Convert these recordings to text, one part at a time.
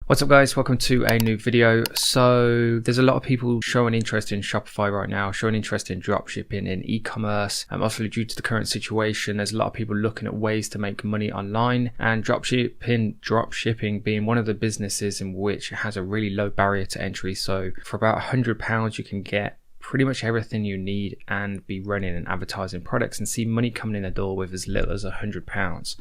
What's up guys, welcome to a new video. So there's a lot of people showing interest in Shopify right now, showing interest in dropshipping, in e-commerce. Obviously due to the current situation, there's a lot of people looking at ways to make money online, and dropshipping being one of the businesses in which it has a really low barrier to entry. So for about £100 you can get pretty much everything you need and be running and advertising products and see money coming in the door with as little as £100.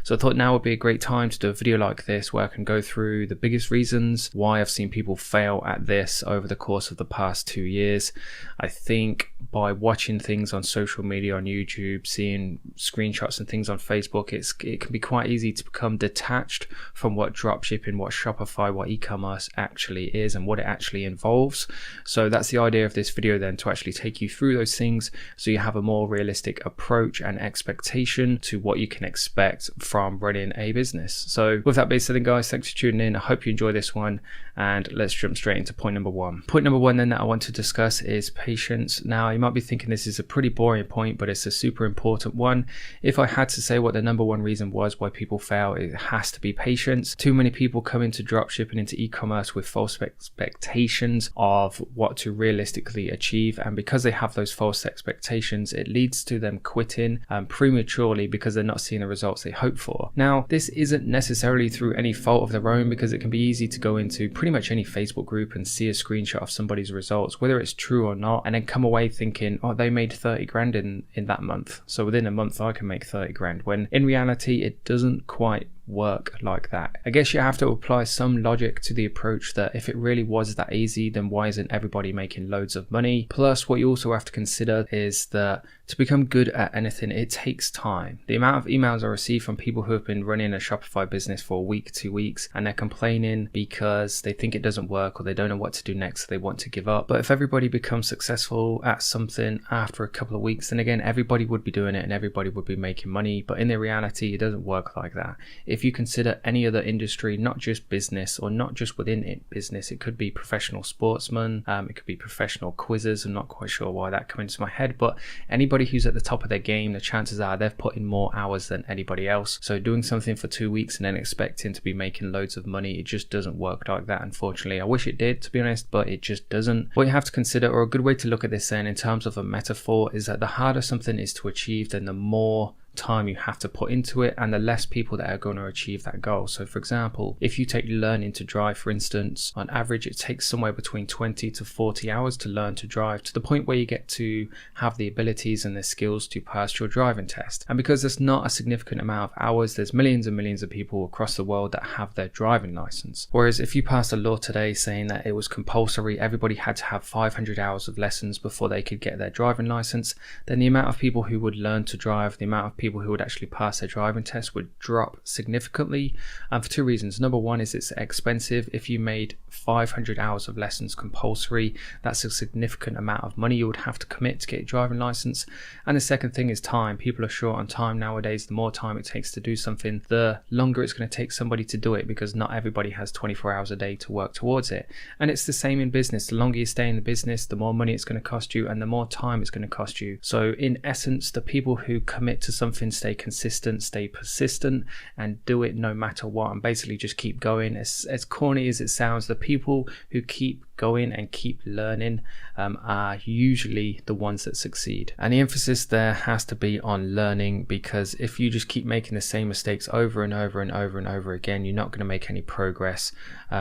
So I thought now would be a great time to do a video like this where I can go through the biggest reasons why I've seen people fail at this over the course of the past 2 years. I think by watching things on social media, on YouTube, seeing screenshots and things on Facebook, it can be quite easy to become detached from what dropshipping, what Shopify, what e-commerce actually is and what it actually involves. So that's the idea of this video then, to actually take you through those things so you have a more realistic approach and expectation to what you can expect from running a business. So with that being said then guys, thanks for tuning in. I hope you enjoy this one, and let's jump straight into point number one. Point number one then that I want to discuss is patience. Now you might be thinking this is a pretty boring point, but it's a super important one. If I had to say what the number one reason was why people fail, it has to be patience. Too many people come into dropshipping, into e-commerce with false expectations of what to realistically achieve, and because they have those false expectations, it leads to them quitting prematurely because they're not seeing the results they hope for. Now this isn't necessarily through any fault of their own, because it can be easy to go into pretty much any Facebook group and see a screenshot of somebody's results, whether it's true or not, and then come away thinking, oh, they made 30 grand in that month, so within a month I can make 30 grand, when in reality it doesn't quite work like that. I guess you have to apply some logic to the approach that if it really was that easy, then why isn't everybody making loads of money? Plus what you also have to consider is that to become good at anything, it takes time. The amount of emails I receive from people who have been running a Shopify business for a week, 2 weeks, and they're complaining because they think it doesn't work or they don't know what to do next, so they want to give up. But if everybody becomes successful at something after a couple of weeks, then again everybody would be doing it and everybody would be making money. But in the reality, it doesn't work like that. If you consider any other industry, not just business, or not just within it business, it could be professional sportsmen, it could be professional quizzes. I'm not quite sure why that came into my head, but anybody who's at the top of their game, the chances are they've put in more hours than anybody else. So doing something for 2 weeks and then expecting to be making loads of money, it just doesn't work like that, unfortunately. I wish it did, to be honest, but it just doesn't. What you have to consider, or a good way to look at this then in terms of a metaphor, is that the harder something is to achieve, then the more time you have to put into it, and the less people that are going to achieve that goal. So for example, if you take learning to drive, for instance, on average it takes somewhere between 20 to 40 hours to learn to drive, to the point where you get to have the abilities and the skills to pass your driving test. And because there's not a significant amount of hours, there's millions and millions of people across the world that have their driving license. Whereas if you passed a law today saying that it was compulsory, everybody had to have 500 hours of lessons before they could get their driving license, then the amount of people who would learn to drive, the amount of people who would actually pass their driving test would drop significantly, and for two reasons. Number one is it's expensive. If you made 500 hours of lessons compulsory, that's a significant amount of money you would have to commit to get your driving license. And the second thing is time. People are short on time nowadays. The more time it takes to do something, the longer it's going to take somebody to do it, because not everybody has 24 hours a day to work towards it. And it's the same in business. The longer you stay in the business, the more money it's going to cost you and the more time it's going to cost you. So in essence, the people who commit to something stay consistent, stay persistent, and do it no matter what, and basically just keep going. As corny as it sounds, the people who keep going and keep learning are usually the ones that succeed. And the emphasis there has to be on learning, because if you just keep making the same mistakes over and over and over and over again, you're not going to make any progress.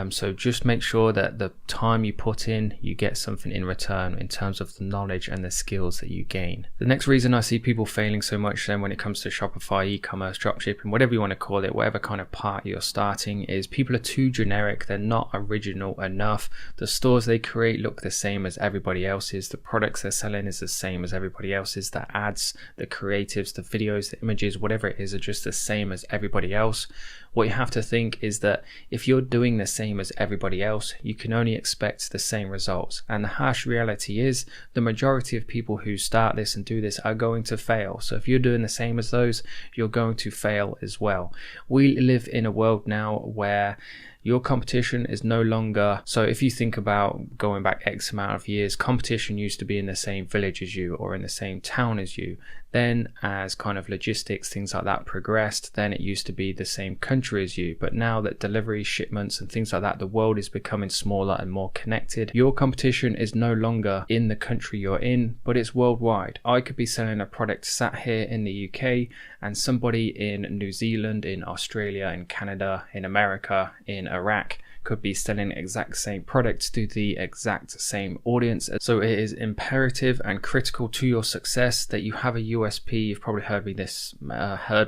So just make sure that the time you put in, you get something in return in terms of the knowledge and the skills that you gain. The next reason I see people failing so much then when it comes to Shopify, e-commerce, dropshipping, whatever you want to call it, whatever kind of part you're starting, is people are too generic. They're not original enough. The stores they create look the same as everybody else's. The products they're selling is the same as everybody else's. The ads, the creatives, the videos, the images, whatever it is, are just the same as everybody else. What you have to think is that if you're doing the same as everybody else, you can only expect the same results. And the harsh reality is the majority of people who start this and do this are going to fail. So if you're doing the same as those, you're going to fail as well. We live in a world now where your competition is no longer, so if you think about going back X amount of years, competition used to be in the same village as you or in the same town as you. Then as kind of logistics, things like that progressed, then it used to be the same country as you. But now that delivery, shipments and things like that, the world is becoming smaller and more connected. Your competition is no longer in the country you're in, but it's worldwide. I could be selling a product sat here in the UK and somebody in New Zealand, in Australia, in Canada, in America, in Iraq could be selling the exact same products to the exact same audience. So it is imperative and critical to your success that you have a USP. You've probably heard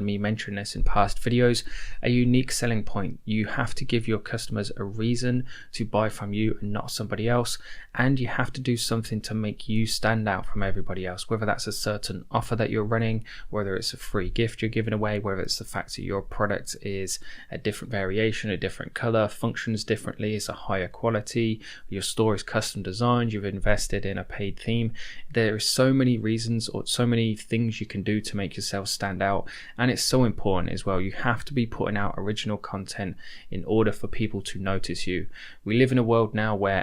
me mention this in past videos, a unique selling point. You have to give your customers a reason to buy from you and not somebody else, and you have to do something to make you stand out from everybody else, whether that's a certain offer that you're running, whether it's a free gift you're giving away, whether it's the fact that your product is a different variation, a different color, functions differently, it's a higher quality, your store is custom designed, you've invested in a paid theme. There are so many reasons or so many things you can do to make yourself stand out, and it's so important as well. You have to be putting out original content in order for people to notice you. We live in a world now where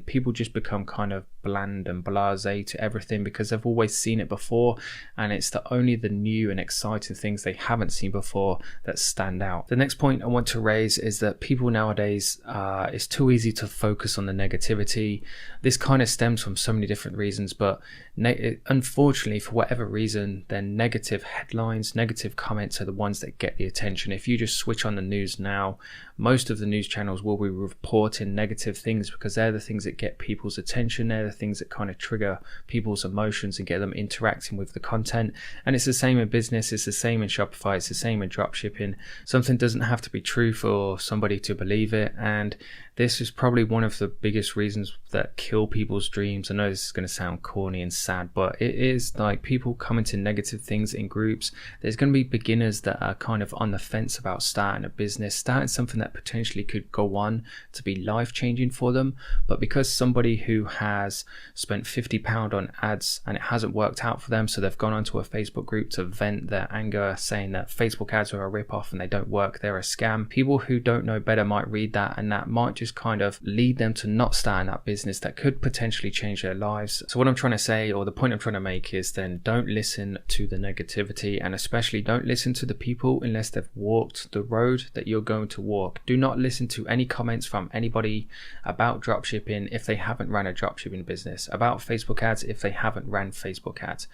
people just become kind of bland and blasé to everything because they've always seen it before, and it's only the new and exciting things they haven't seen before that stand out. The next point I want to raise is that people nowadays, it's too easy to focus on the negativity. This kind of stems from so many different reasons, but unfortunately, for whatever reason, then negative headlines, negative comments are the ones that get the attention. If you just switch on the news now, most of the news channels will be reporting negative things because they're the things that get people's attention. They're the things that kind of trigger people's emotions and get them interacting with the content. And it's the same in business, it's the same in Shopify, it's the same in dropshipping. Something doesn't have to be true for somebody to believe it, and this is probably one of the biggest reasons that kill people's dreams. I know this is going to sound corny and sad, but it is like people commenting negative things in groups. There's going to be beginners that are kind of on the fence about starting a business, starting something that potentially could go on to be life-changing for them. But because somebody who has spent £50 on ads and it hasn't worked out for them, so they've gone onto a Facebook group to vent their anger, saying that Facebook ads are a rip-off and they don't work, they're a scam. People who don't know better might read that, and that might just kind of lead them to not starting that business that could potentially change their lives. So what I'm trying to say, or the point I'm trying to make, is then don't listen to the negativity, and especially don't listen to the people unless they've walked the road that you're going to walk. Do not listen to any comments from anybody about dropshipping if they haven't run a dropshipping business, about Facebook ads if they haven't ran Facebook ads.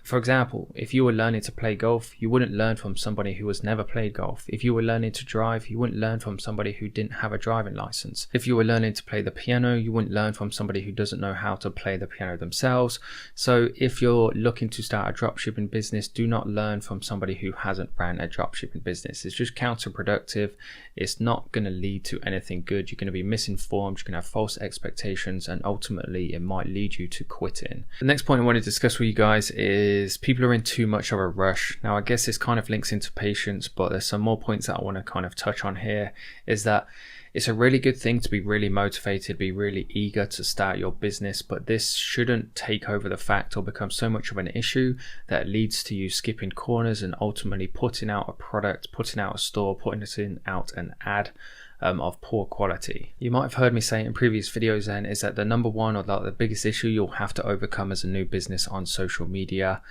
For example, if you were learning to play golf, you wouldn't learn from somebody who has never played golf. If you were learning to drive, you wouldn't learn from somebody who didn't have a driving license. If you were learning to play the piano, you wouldn't learn from somebody who doesn't know how to play the piano themselves. So if you're looking to start a dropshipping business, do not learn from somebody who hasn't ran a dropshipping business. It's just counterproductive. It's not going to lead to anything good. You're going to be misinformed, you're going to have false expectations, and ultimately it might lead you to quitting. The next point I want to discuss with you guys is people are in too much of a rush. Now, I guess this kind of links into patience, but there's some more points that I want to kind of touch on here. Is that it's a really good thing to be really motivated, be really eager to start your business, but this shouldn't take over the fact or become so much of an issue that leads to you skipping corners and ultimately putting out a product, putting out a store, putting out an ad of poor quality. You might have heard me say in previous videos then is that the number one, or the biggest issue you'll have to overcome as a new business on social media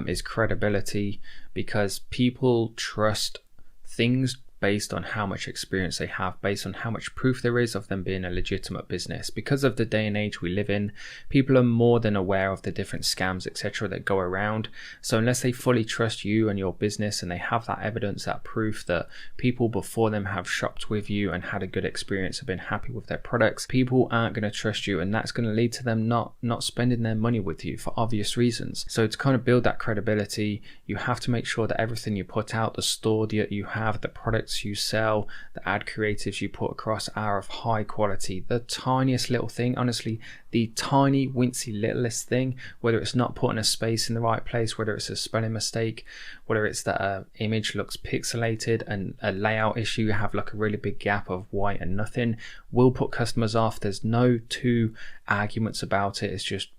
is credibility, because people trust things based on how much experience they have, based on how much proof there is of them being a legitimate business. Because of the day and age we live in, people are more than aware of the different scams, etc., that go around. So unless they fully trust you and your business, and they have that evidence, that proof that people before them have shopped with you and had a good experience, have been happy with their products, people aren't going to trust you, and that's going to lead to them not spending their money with you for obvious reasons. So to kind of build that credibility, you have to make sure that everything you put out, the store that you have, the products you sell, the ad creatives you put across are of high quality. The tiniest little thing, honestly, the tiny wincy littlest thing, whether it's not putting a space in the right place, whether it's a spelling mistake, whether it's that an image looks pixelated and a layout issue, you have like a really big gap of white and nothing, will put customers off. There's no two arguments about it. It's just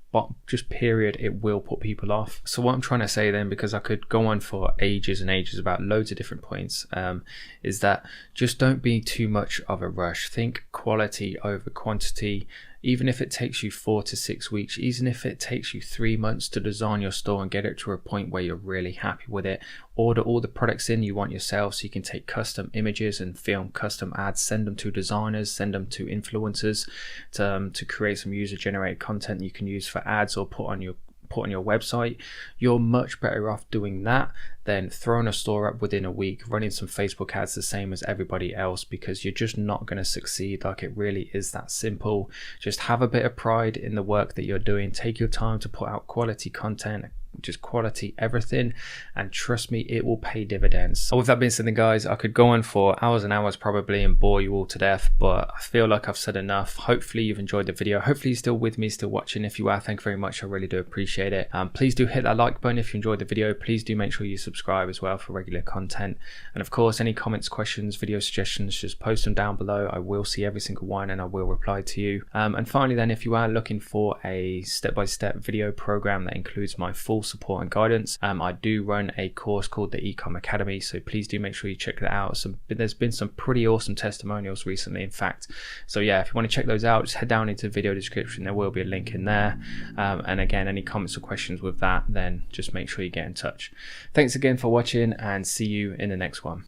period, it will put people off. So what I'm trying to say then, because I could go on for ages and ages about loads of different points, is that just don't be too much of a rush. Think quality over quantity. even if it takes you 4 to 6 weeks, even if it takes you 3 months to design your store and get it to a point where you're really happy with it, order all the products in you want yourself so you can take custom images and film custom ads, send them to designers, send them to influencers to create some user generated content you can use for ads or put on your website. You're much better off doing that than throwing a store up within a week, running some Facebook ads the same as everybody else, because you're just not going to succeed. Like, it really is that simple. Just have a bit of pride in the work that you're doing. Take your time to put out quality content, just quality everything, and trust me, it will pay dividends. So with that being said, then guys, I could go on for hours and hours probably and bore you all to death, but I feel like I've said enough. Hopefully you've enjoyed the video. Hopefully you're still with me, still watching. If you are, thank you very much. I really do appreciate it. Please do hit that like button if you enjoyed the video. Please do make sure you subscribe as well for regular content, and of course any comments, questions, video suggestions, just post them down below. I will see every single one and I will reply to you. And finally then, if you are looking for a step-by-step video program that includes my full support and guidance, I do run a course called the Ecom Academy, so please do make sure you check that out. There's been some pretty awesome testimonials recently, in fact. So yeah, if you want to check those out, just head down into the video description. There will be a link in there, and again, any comments or questions with that, then just make sure you get in touch. Thanks again for watching, and see you in the next one.